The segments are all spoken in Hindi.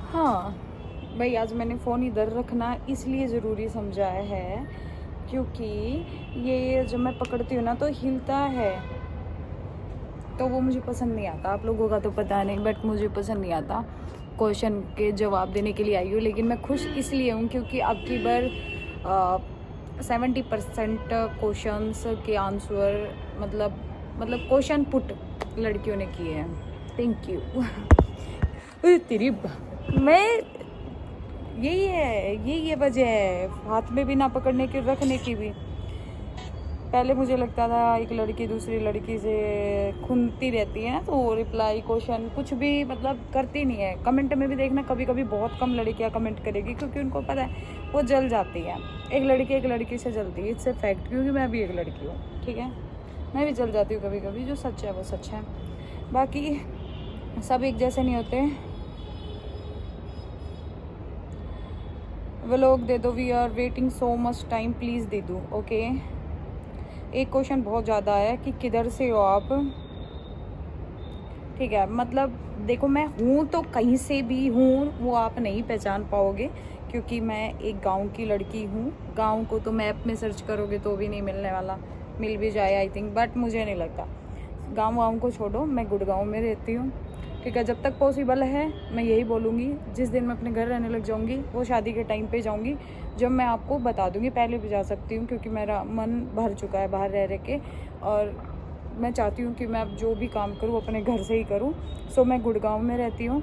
हाँ भाई, आज मैंने फ़ोन इधर रखना इसलिए ज़रूरी समझा है क्योंकि ये जब मैं पकड़ती हूँ ना तो हिलता है, तो वो मुझे पसंद नहीं आता। आप लोगों का तो पता नहीं, बट मुझे पसंद नहीं आता। क्वेश्चन के जवाब देने के लिए आई हूँ, लेकिन मैं खुश इसलिए हूँ क्योंकि अब की बार 70% क्वेश्चंस के आंसर मतलब क्वेश्चन पुट लड़कियों ने किए हैं। Thank you. तेरी मैं यही है वजह है हाथ में भी ना पकड़ने की, रखने की भी। पहले मुझे लगता था एक लड़की दूसरी लड़की से खूनती रहती है ना, तो रिप्लाई क्वेश्चन कुछ भी मतलब करती नहीं है। कमेंट में भी देखना, कभी कभी बहुत कम लड़कियां कमेंट करेगी क्योंकि उनको पता है वो जल जाती है। एक लड़की से जलती है, इट्स ए फैक्ट, क्योंकि मैं भी एक लड़की हूँ, ठीक है। मैं भी जल जाती हूँ कभी कभी, जो सच है वो सच है। बाकी सब एक जैसे नहीं होते। व्लॉग दे दो, we are waiting so much time, please दे दो। ओके, एक क्वेश्चन बहुत ज़्यादा है कि किधर से हो आप। ठीक है, मतलब देखो, मैं हूँ तो कहीं से भी हूँ, वो आप नहीं पहचान पाओगे क्योंकि मैं एक गांव की लड़की हूँ। गांव को तो मैप में सर्च करोगे तो भी नहीं मिलने वाला, मिल भी जाए आई थिंक, बट मुझे नहीं लगता। गाँव को छोड़ो, मैं गुड़गांव में रहती हूँ, ठीक है। जब तक पॉसिबल है मैं यही बोलूँगी, जिस दिन मैं अपने घर रहने लग जाऊँगी वो शादी के टाइम पे जाऊँगी, जब मैं आपको बता दूँगी। पहले भी जा सकती हूँ क्योंकि मेरा मन भर चुका है बाहर रह के, और मैं चाहती हूँ कि मैं अब जो भी काम करूँ अपने घर से ही करूँ। सो मैं गुड़गांव में रहती हूँ।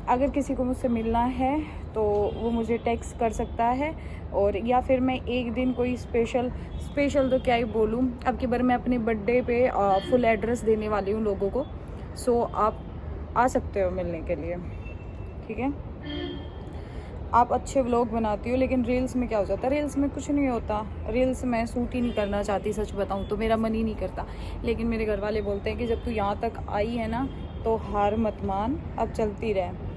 अगर किसी को मुझसे मिलना है तो वो मुझे टेक्स्ट कर सकता है, और या फिर मैं एक दिन कोई स्पेशल तो क्या ही बोलूँ। अब की बार मैं अपने बर्थडे पे फुल एड्रेस देने वाली हूँ लोगों को। सो आप आ सकते हो मिलने के लिए, ठीक है। आप अच्छे व्लॉग बनाती हो, लेकिन रील्स में क्या हो जाता है? रील्स में कुछ नहीं होता। रील्स मैं शूट ही नहीं करना चाहती, सच बताऊं तो मेरा मन ही नहीं करता। लेकिन मेरे घर वाले बोलते हैं कि जब तू यहाँ तक आई है ना तो हार मत मान, अब चलती रहे।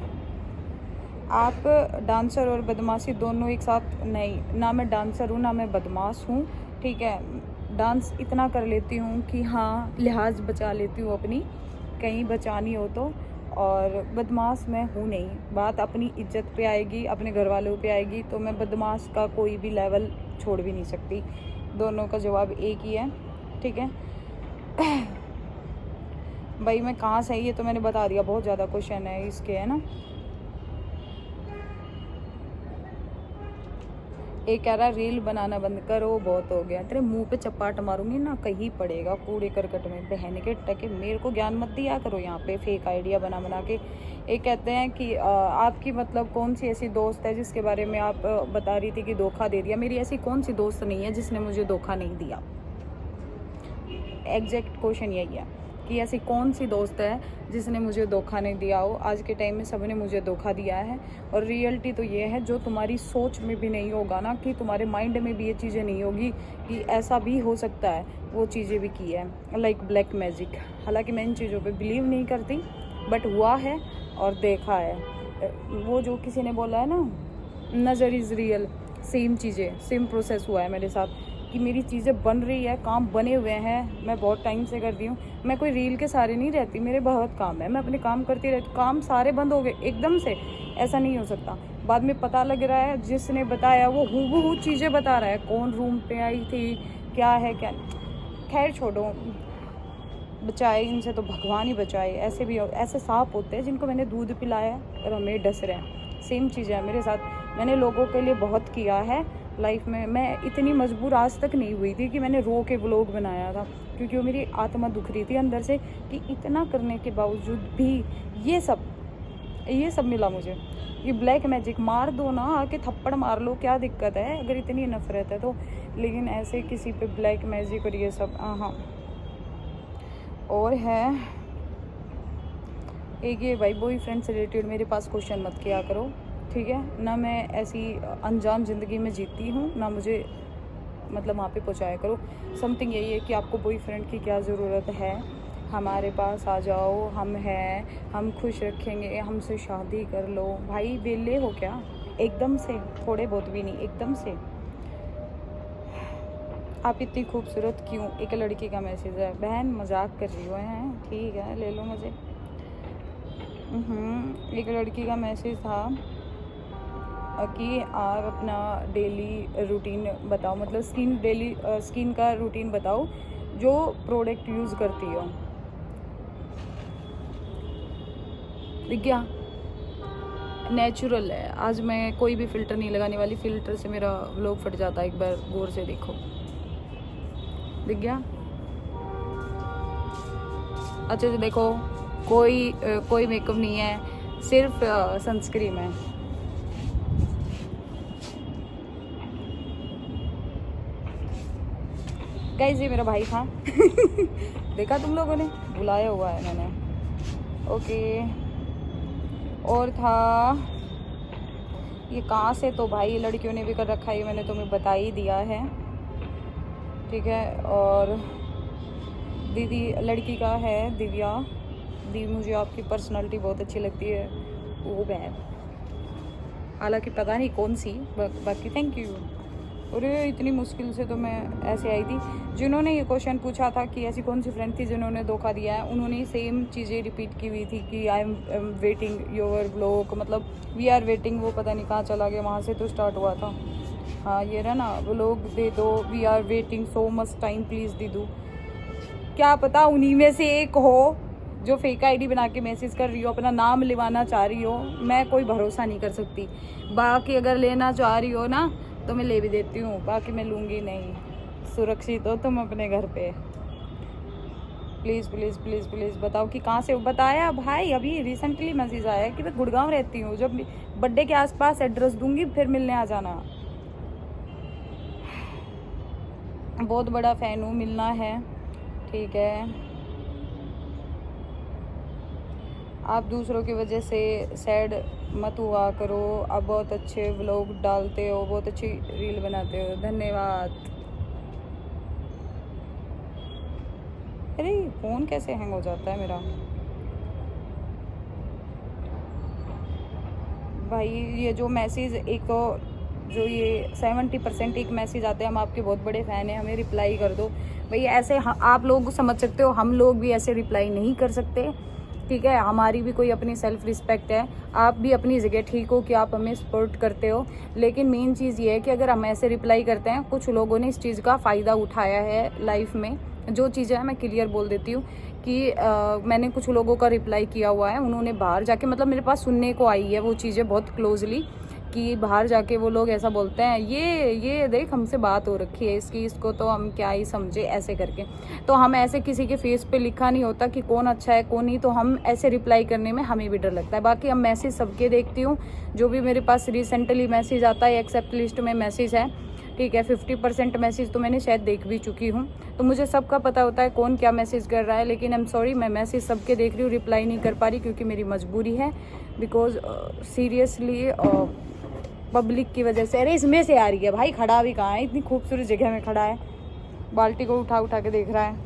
आप डांसर और बदमाशी दोनों एक साथ नहीं, ना मैं डांसर हूँ ना मैं बदमाश हूँ, ठीक है। डांस इतना कर लेती हूँ कि हाँ, लिहाज बचा लेती हूँ अपनी, कहीं बचानी हो तो। और बदमाश मैं हूँ नहीं। बात अपनी इज्जत पे आएगी, अपने घर वालों पे आएगी, तो मैं बदमाश का कोई भी लेवल छोड़ भी नहीं सकती। दोनों का जवाब एक ही है, ठीक है। भाई मैं कहाँ से आई, ये तो मैंने बता दिया। बहुत ज़्यादा क्वेश्चन है इसके, है ना। एक कह रहा रील बनाना बंद करो, बहुत हो गया। तेरे मुंह पे चपाट मारूंगी ना, कहीं पड़ेगा कूड़े करकट में। बहन के टके, मेरे को ज्ञान मत दिया करो यहाँ पे फेक आइडिया बना के। एक कहते हैं कि आपकी मतलब कौन सी ऐसी दोस्त है जिसके बारे में आप बता रही थी कि धोखा दे दिया। मेरी ऐसी कौन सी दोस्त नहीं है जिसने मुझे धोखा नहीं दिया। एग्जैक्ट क्वेश्चन यही है कि ऐसी कौन सी दोस्त है जिसने मुझे धोखा नहीं दिया हो। आज के टाइम में सबने मुझे धोखा दिया है, और रियलिटी तो ये है, जो तुम्हारी सोच में भी नहीं होगा ना, कि तुम्हारे माइंड में भी ये चीज़ें नहीं होगी कि ऐसा भी हो सकता है, वो चीज़ें भी की है। Like black magic. हालांकि मैं इन चीज़ों पे बिलीव नहीं करती, बट हुआ है और देखा है। वो जो किसी ने बोला है ना, नज़र इज़ रियल, सेम चीज़ें, सेम प्रोसेस हुआ है मेरे साथ कि मेरी चीज़ें बन रही है, काम बने हुए हैं, मैं बहुत टाइम से करती हूँ। मैं कोई रील के सारे नहीं रहती, मेरे बहुत काम है, मैं अपने काम करती रहती। काम सारे बंद हो गए एकदम से, ऐसा नहीं हो सकता। बाद में पता लग रहा है जिसने बताया वो हूबहू चीज़ें बता रहा है, कौन रूम पे आई थी, क्या है क्या। खैर छोड़ो, बचाए इनसे तो भगवान ही बचाए। ऐसे भी ऐसे सांप होते हैं जिनको मैंने दूध पिलाया और हमें डस रहे हैं। सेम चीज़ है मेरे साथ। मैंने लोगों के लिए बहुत किया है लाइफ में। मैं इतनी मजबूर आज तक नहीं हुई थी कि मैंने रो के व्लॉग बनाया था, क्योंकि वो मेरी आत्मा दुख रही थी अंदर से कि इतना करने के बावजूद भी ये सब मिला मुझे। ये ब्लैक मैजिक मार दो ना, आके थप्पड़ मार लो, क्या दिक्कत है अगर इतनी नफरत है तो। लेकिन ऐसे किसी पे ब्लैक मैजिक और ये सब, हाँ। और है एक ये, भाई बॉयफ्रेंड से रिलेटेड मेरे पास क्वेश्चन मत किया करो, ठीक है ना। मैं ऐसी अनजान ज़िंदगी में जीती हूँ ना, मुझे मतलब वहाँ पे पहुँचाया करो। समथिंग यही है कि आपको बॉयफ्रेंड की क्या ज़रूरत है, हमारे पास आ जाओ, हम हैं, हम खुश रखेंगे, हमसे शादी कर लो। भाई वेले हो क्या एकदम से? थोड़े बहुत भी नहीं, एकदम से। आप इतनी खूबसूरत क्यों, एक लड़की का मैसेज है। बहन मजाक कर रही हो हैं, ठीक है ले लो मुझे। एक लड़की का मैसेज था कि आप अपना डेली रूटीन बताओ, मतलब स्किन का रूटीन बताओ जो प्रोडक्ट यूज़ करती हो। क्या नेचुरल है, आज मैं कोई भी फ़िल्टर नहीं लगाने वाली। फ़िल्टर से मेरा व्लॉग फट जाता है, एक बार गौर से देखो। दिख गया अच्छे से देखो, कोई मेकअप नहीं है, सिर्फ सनस्क्रीन है। गाइस ये मेरा भाई था देखा तुम लोगों ने, बुलाया हुआ है मैंने। ओके, और था ये कहाँ से, तो भाई लड़कियों ने भी कर रखा है, ये मैंने तुम्हें बता ही दिया है, ठीक है। और दीदी लड़की का है दिव्या। दी मुझे आपकी पर्सनालिटी बहुत अच्छी लगती है, वो बहन, हालांकि पता नहीं कौन सी, बाकी थैंक यू। अरे इतनी मुश्किल से तो मैं ऐसे आई थी। जिन्होंने ये क्वेश्चन पूछा था कि ऐसी कौन सी फ्रेंड थी जिन्होंने धोखा दिया है, उन्होंने सेम चीज़ें रिपीट की हुई थी कि I am waiting your vlog, मतलब वी आर वेटिंग, वो पता नहीं कहाँ चला गया, वहाँ से तो स्टार्ट हुआ था। हाँ ये रहा ना, व्लॉग दे दो, we are waiting so much time please दे दो। क्या पता उन्हीं में से एक हो जो फेक आईडी बना के मैसेज कर रही हो, अपना नाम लिवाना चाह रही हो। मैं कोई भरोसा नहीं कर सकती, बाकी अगर लेना चाह रही हो ना तो मैं ले भी देती हूँ, बाकी मैं लूँगी नहीं। सुरक्षित हो तुम अपने घर पे। प्लीज़ प्लीज़ प्लीज़ प्लीज़ बताओ कि कहाँ से। बताया भाई, अभी रिसेंटली मैसेज आया कि मैं गुड़गांव रहती हूँ, जब बर्थडे के आसपास एड्रेस दूंगी फिर मिलने आ जाना। बहुत बड़ा फ़ैन हूँ, मिलना है, ठीक है। आप दूसरों की वजह से सैड मत हुआ करो, आप बहुत अच्छे व्लॉग डालते हो, बहुत अच्छी रील बनाते हो, धन्यवाद। अरे फ़ोन कैसे हैंग हो जाता है मेरा भाई। ये जो मैसेज, एक तो जो ये 70% एक मैसेज आते हैं, हम आपके बहुत बड़े फ़ैन हैं, हमें रिप्लाई कर दो। भाई ऐसे आप लोग समझ सकते हो, हम लोग भी ऐसे रिप्लाई नहीं कर सकते, ठीक है। हमारी भी कोई अपनी सेल्फ रिस्पेक्ट है, आप भी अपनी जगह ठीक हो कि आप हमें सपोर्ट करते हो, लेकिन मेन चीज़ ये है कि अगर हम ऐसे रिप्लाई करते हैं, कुछ लोगों ने इस चीज़ का फ़ायदा उठाया है लाइफ में। जो चीज़ें हैं मैं क्लियर बोल देती हूँ कि मैंने कुछ लोगों का रिप्लाई किया हुआ है, उन्होंने बाहर जाके, मतलब मेरे पास सुनने को आई है वो चीज़ें बहुत क्लोजली, कि बाहर जाके वो लोग ऐसा बोलते हैं, ये देख हमसे बात हो रखी है इसकी, इसको तो हम क्या ही समझे, ऐसे करके। तो हम ऐसे, किसी के फेस पे लिखा नहीं होता कि कौन अच्छा है कौन नहीं, तो हम ऐसे रिप्लाई करने में हमें भी डर लगता है। बाकी हम मैसेज सबके देखती हूँ, जो भी मेरे पास रिसेंटली मैसेज आता है, एक्सेप्ट लिस्ट में मैसेज है, ठीक है। 50% मैसेज तो मैंने शायद देख भी चुकी हूँ, तो मुझे सबका पता होता है कौन क्या मैसेज कर रहा है। लेकिन आई एम सॉरी, मैं मैसेज सबके देख रही हूँ, रिप्लाई नहीं कर पा रही क्योंकि मेरी मजबूरी है, बिकॉज सीरियसली पब्लिक की वजह से। अरे इसमें से आ रही है भाई, खड़ा भी कहाँ है, इतनी खूबसूरत जगह में खड़ा है, बाल्टी को उठा उठा के देख रहा है।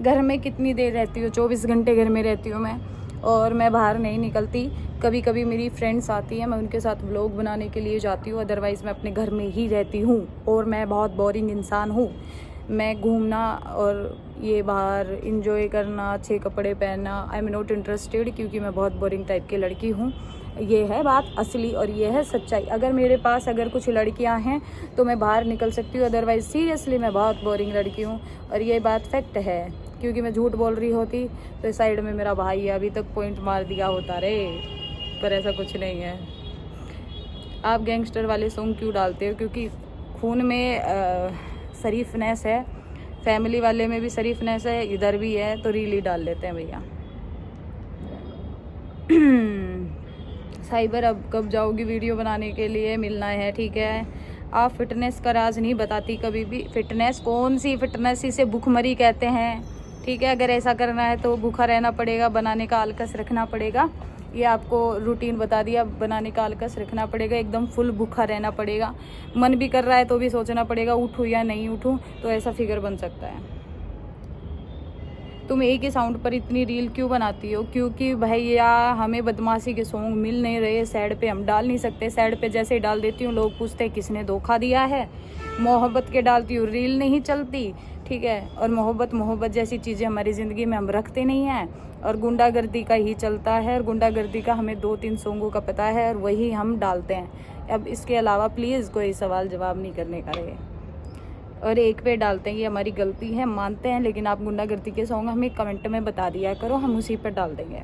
घर में कितनी देर रहती हूँ, 24 घंटे घर में रहती हूँ मैं, और मैं बाहर नहीं निकलती। कभी कभी मेरी फ्रेंड्स आती हैं, मैं उनके साथ व्लॉग बनाने के लिए जाती हूँ, अदरवाइज़ मैं अपने घर में ही रहती हूँ। और मैं बहुत बोरिंग इंसान हूँ, मैं घूमना और ये बाहर इंजॉय करना, अच्छे कपड़े पहनना, आई एम नॉट इंटरेस्टेड, क्योंकि मैं बहुत बोरिंग टाइप की लड़की हूँ। ये है बात असली और ये है सच्चाई। अगर मेरे पास अगर कुछ लड़कियां हैं तो मैं बाहर निकल सकती हूँ, अदरवाइज सीरियसली मैं बहुत बोरिंग लड़की हूँ, और ये बात फैक्ट है। क्योंकि मैं झूठ बोल रही होती तो साइड में मेरा भाई है, अभी तक पॉइंट मार दिया होता रे, पर ऐसा कुछ नहीं है। आप गैंगस्टर वाले सॉन्ग क्यों डालते हो? क्योंकि खून में शरीफनेस है, फैमिली वाले में भी शरीफनेस है, इधर भी है, तो रील डाल लेते हैं भैया। साइबर अब कब जाओगी वीडियो बनाने के लिए? मिलना है, ठीक है। आप फिटनेस का राज नहीं बताती कभी भी। फिटनेस कौन सी फिटनेस, इसे भूखमरी कहते हैं, ठीक है। अगर ऐसा करना है तो भूखा रहना पड़ेगा, बनाने का आलकस रखना पड़ेगा। ये आपको रूटीन बता दिया, बनाने का आलकस रखना पड़ेगा, एकदम फुल भूखा रहना पड़ेगा। मन भी कर रहा है तो भी सोचना पड़ेगा उठूँ या नहीं उठूँ, तो ऐसा फिगर बन सकता है। तुम एक ही साउंड पर इतनी रील क्यों बनाती हो? क्योंकि भैया हमें बदमाशी के सॉन्ग मिल नहीं रहे, सैड पे हम डाल नहीं सकते। सैड पे जैसे ही डाल देती हूँ लोग पूछते हैं किसने धोखा दिया है। मोहब्बत के डालती हूँ रील नहीं चलती, ठीक है। और मोहब्बत जैसी चीज़ें हमारी ज़िंदगी में हम रखते नहीं हैं, और गुंडागर्दी का ही चलता है, और गुंडागर्दी का हमें 2-3 सॉन्गों का पता है और वही हम डालते हैं। अब इसके अलावा प्लीज़ कोई सवाल जवाब नहीं करने का रहे, और एक पे डालते हैं, ये हमारी गलती है, मानते हैं, लेकिन आप गुंडागर्दी के सॉन्ग हमें कमेंट में बता दिया करो, हम उसी पर डाल देंगे।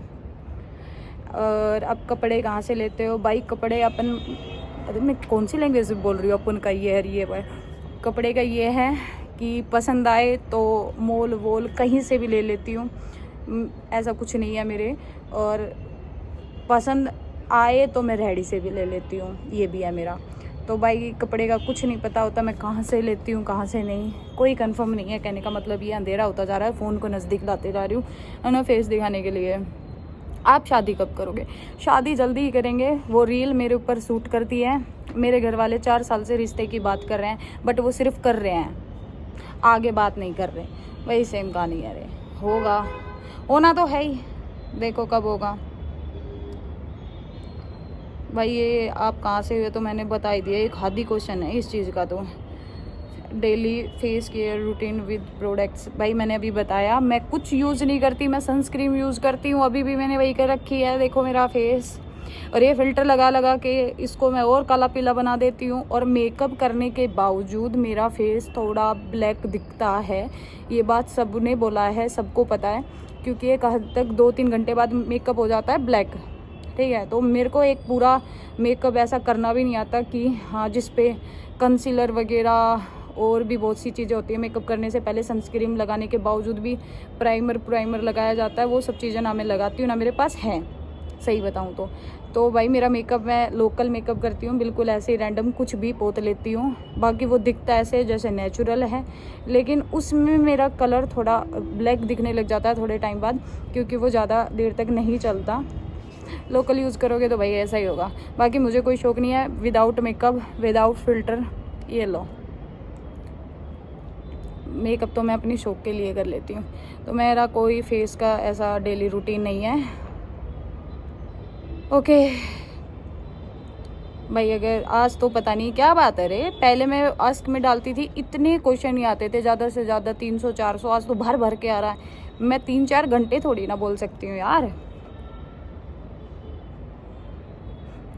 और अब कपड़े कहाँ से लेते हो भाई? कपड़े अपन, अरे मैं कौन सी लैंग्वेज में बोल रही हूँ, अपन का ये है, ये भाई कपड़े का ये है कि पसंद आए तो मॉल वॉल कहीं से भी ले लेती हूँ, ऐसा कुछ नहीं है मेरे, और पसंद आए तो मैं रेडी से भी ले लेती हूँ, ये भी है मेरा। तो भाई कपड़े का कुछ नहीं पता होता, मैं कहाँ से लेती हूँ कहाँ से नहीं, कोई कंफर्म नहीं है। कहने का मतलब ये अंधेरा होता जा रहा है, फ़ोन को नज़दीक लाते जा रही हूँ, है ना, फेस दिखाने के लिए। आप शादी कब करोगे? शादी जल्दी ही करेंगे। वो रील मेरे ऊपर सूट करती है। मेरे घर वाले 4 साल से रिश्ते की बात कर रहे हैं, बट वो सिर्फ कर रहे हैं, आगे बात नहीं कर रहे। वही सेम कहानी है रे, होगा, होना तो है ही, देखो कब होगा। भाई ये आप कहाँ से हुए तो मैंने बता ही दिया, एक हादी क्वेश्चन है इस चीज़ का। तो daily face care routine with products, भाई मैंने अभी बताया, मैं कुछ यूज़ नहीं करती, मैं सनस्क्रीन यूज़ करती हूँ, अभी भी मैंने वही कर रखी है। देखो मेरा फेस, और ये फ़िल्टर लगा लगा के इसको मैं और काला पीला बना देती हूँ, और मेकअप करने के बावजूद मेरा फेस थोड़ा ब्लैक दिखता है। ये बात सबने बोला है, सबको पता है, क्योंकि एक हद तक 2-3 घंटे बाद मेकअप हो जाता है ब्लैक, ठीक है। तो मेरे को एक पूरा मेकअप ऐसा करना भी नहीं आता कि हाँ, जिस पे कंसीलर वगैरह और भी बहुत सी चीज़ें होती है। मेकअप करने से पहले सनस्क्रीन लगाने के बावजूद भी प्राइमर लगाया जाता है, वो सब चीज़ें ना मैं लगाती हूँ, ना मेरे पास हैं, सही बताऊँ तो भाई मेरा मेकअप, मैं लोकल मेकअप करती हूँ, बिल्कुल ऐसे ही रैंडम कुछ भी पोत लेती हूँ। बाकी वो दिखता ऐसे जैसे नेचुरल है, लेकिन उसमें मेरा कलर थोड़ा ब्लैक दिखने लग जाता है थोड़े टाइम बाद, क्योंकि वो ज़्यादा देर तक नहीं चलता। लोकल यूज़ करोगे तो भाई ऐसा ही होगा। बाकी मुझे कोई शौक नहीं है विदाउट मेकअप, विदाउट फिल्टर। ये लो, मेकअप तो मैं अपनी शौक के लिए कर लेती हूँ, तो मेरा कोई फेस का ऐसा डेली रूटीन नहीं है। ओके भाई, अगर आज तो पता नहीं क्या बात है रे, पहले मैं आस्क में डालती थी, इतने क्वेश्चन नहीं आते थे, ज़्यादा से ज़्यादा 300-400, आज तो भर भर के आ रहा है। मैं 3-4 घंटे थोड़ी ना बोल सकती हूँ यार।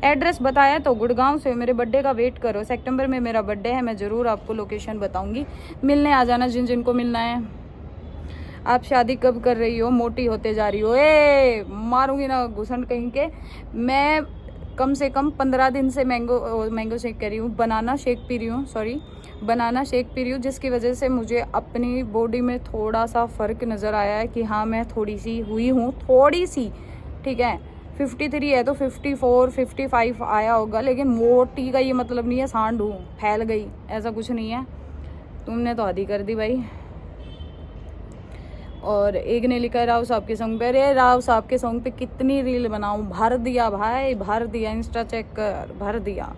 एड्रेस बताया तो गुड़गांव से, मेरे बर्थडे का वेट करो, सितंबर में मेरा बर्थडे है, मैं ज़रूर आपको लोकेशन बताऊंगी, मिलने आ जाना जिन जिनको मिलना है। आप शादी कब कर रही हो? मोटी होते जा रही हो, ए मारूंगी ना घुसन कहीं के। मैं कम से कम 15 दिन से मैंगो शेक कर रही हूँ, बनाना शेक पी रही हूँ, जिसकी वजह से मुझे अपनी बॉडी में थोड़ा सा फ़र्क नज़र आया है कि हाँ मैं थोड़ी सी हुई हूँ, थोड़ी सी, ठीक है। 53 है तो 54-55 आया होगा, लेकिन मोटी का ये मतलब नहीं है सांड हूँ, फैल गई, ऐसा कुछ नहीं है। तुमने तो आधी कर दी भाई। और एक ने लिखा है राव साहब के सॉन्ग पे, अरे राव साहब के सॉन्ग पे कितनी रील बनाऊं, भर दिया भाई, भर दिया, इंस्टा चेक कर, भर दिया।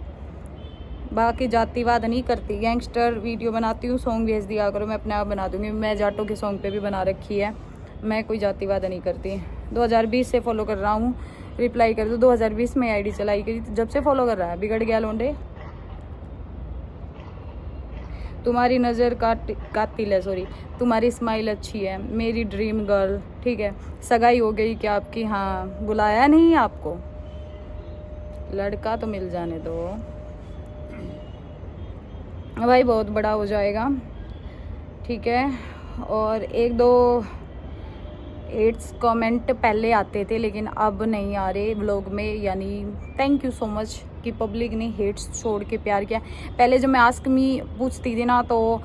बाकी जातिवाद नहीं करती, गैंगस्टर वीडियो बनाती हूँ, सॉन्ग भेज दिया करो, मैं अपने आप बना दूंगी। मैं जाटों के सॉन्ग पे भी बना रखी है, मैं कोई जातिवाद नहीं करती। 2020 से फॉलो कर रहा हूँ, रिप्लाई कर दो। 2020 में आईडी चलाई करी, जब से फॉलो कर रहा है, बिगड़ गया लोंडे। तुम्हारी नज़र कातिल है, सॉरी, तुम्हारी स्माइल अच्छी है, मेरी ड्रीम गर्ल, ठीक है। सगाई हो गई क्या आपकी? हाँ, बुलाया नहीं आपको, लड़का तो मिल जाने दो भाई, बहुत बड़ा हो जाएगा, ठीक है। और 1-2 हेट्स कमेंट पहले आते थे, लेकिन अब नहीं आ रहे व्लॉग में, यानी थैंक यू सो मच कि पब्लिक ने हेट्स छोड़ के प्यार किया। पहले जब मैं आस्क मी पूछती थी ना, तो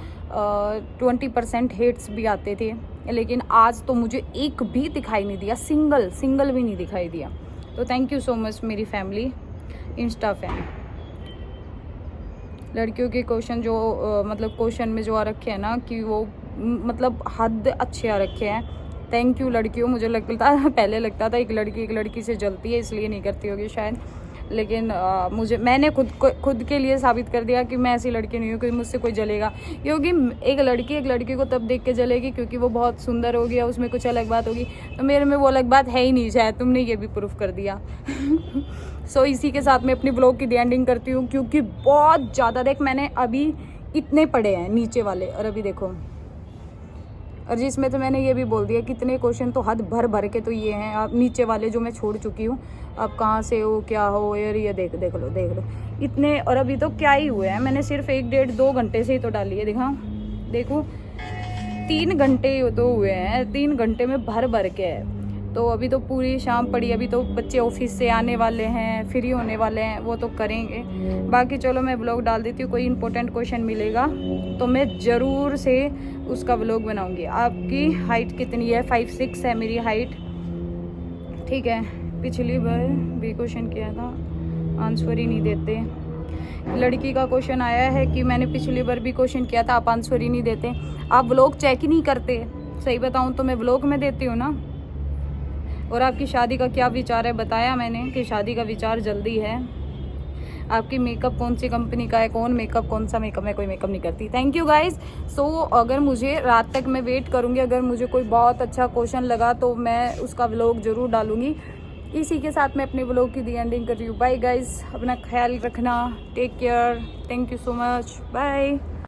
20% हेट्स भी आते थे, लेकिन आज तो मुझे एक भी दिखाई नहीं दिया, सिंगल भी नहीं दिखाई दिया। तो थैंक यू सो मच मेरी फैमिली, इंस्टा फैन। लड़कियों के क्वेश्चन जो मतलब क्वेश्चन में जो आ रखे हैं ना, कि वो मतलब हद अच्छे आ रखे हैं। थैंक यू लड़कियों, मुझे पहले लगता था एक लड़की से जलती है, इसलिए नहीं करती होगी शायद, लेकिन मैंने खुद के लिए साबित कर दिया कि मैं ऐसी लड़की नहीं हूँ कि मुझसे कोई जलेगा। क्योंकि एक लड़की को तब देख के जलेगी क्योंकि वो बहुत सुंदर होगी या उसमें कुछ अलग बात होगी, तो मेरे में वो अलग बात है ही नहीं, शायद तुमने ये भी प्रूफ कर दिया। सो इसी के साथ मैं अपनी ब्लॉग की एंडिंग करती हूँ, क्योंकि बहुत ज़्यादा, देख मैंने अभी इतने पढ़े हैं नीचे वाले, और अभी देखो और जिसमें तो मैंने ये भी बोल दिया कितने क्वेश्चन तो हद भर भर के तो ये हैं। आप नीचे वाले जो मैं छोड़ चुकी हूँ, आप कहाँ से हो क्या हो यार, ये देख लो इतने। और अभी तो क्या ही हुए हैं, मैंने सिर्फ 1-1.5-2 घंटे से ही तो डाली है। देखो 3 घंटे तो हुए हैं, 3 घंटे में भर भर के है। तो अभी तो पूरी शाम पड़ी, अभी तो बच्चे ऑफिस से आने वाले हैं, फ्री होने वाले हैं, वो तो करेंगे। बाकी चलो मैं ब्लॉग डाल देती हूँ, कोई इंपॉर्टेंट क्वेश्चन मिलेगा तो मैं ज़रूर से उसका ब्लॉग बनाऊंगी। आपकी हाइट कितनी है? 5'6" है मेरी हाइट, ठीक है। पिछली बार भी क्वेश्चन किया था, आंसर ही नहीं देते। लड़की का क्वेश्चन आया है कि मैंने पिछली बार भी क्वेश्चन किया था, आप आंसर ही नहीं देते, आप व्लॉग चेक ही नहीं करते। सही बताऊं तो मैं व्लॉग में देती हूँ ना। और आपकी शादी का क्या विचार है? बताया मैंने कि शादी का विचार जल्दी है। आपकी मेकअप कौन सी कंपनी का है? कौन सा मेकअप? मैं कोई मेकअप नहीं करती। Thank you guys. सो अगर मुझे रात तक मैं वेट करूँगी, अगर मुझे कोई बहुत अच्छा क्वेश्चन लगा तो मैं उसका व्लॉग ज़रूर डालूँगी। इसी के साथ मैं अपने व्लॉग की दी एंडिंग कर रही हूँ। बाय गाइज, अपना ख्याल रखना, take care, thank you so much, bye.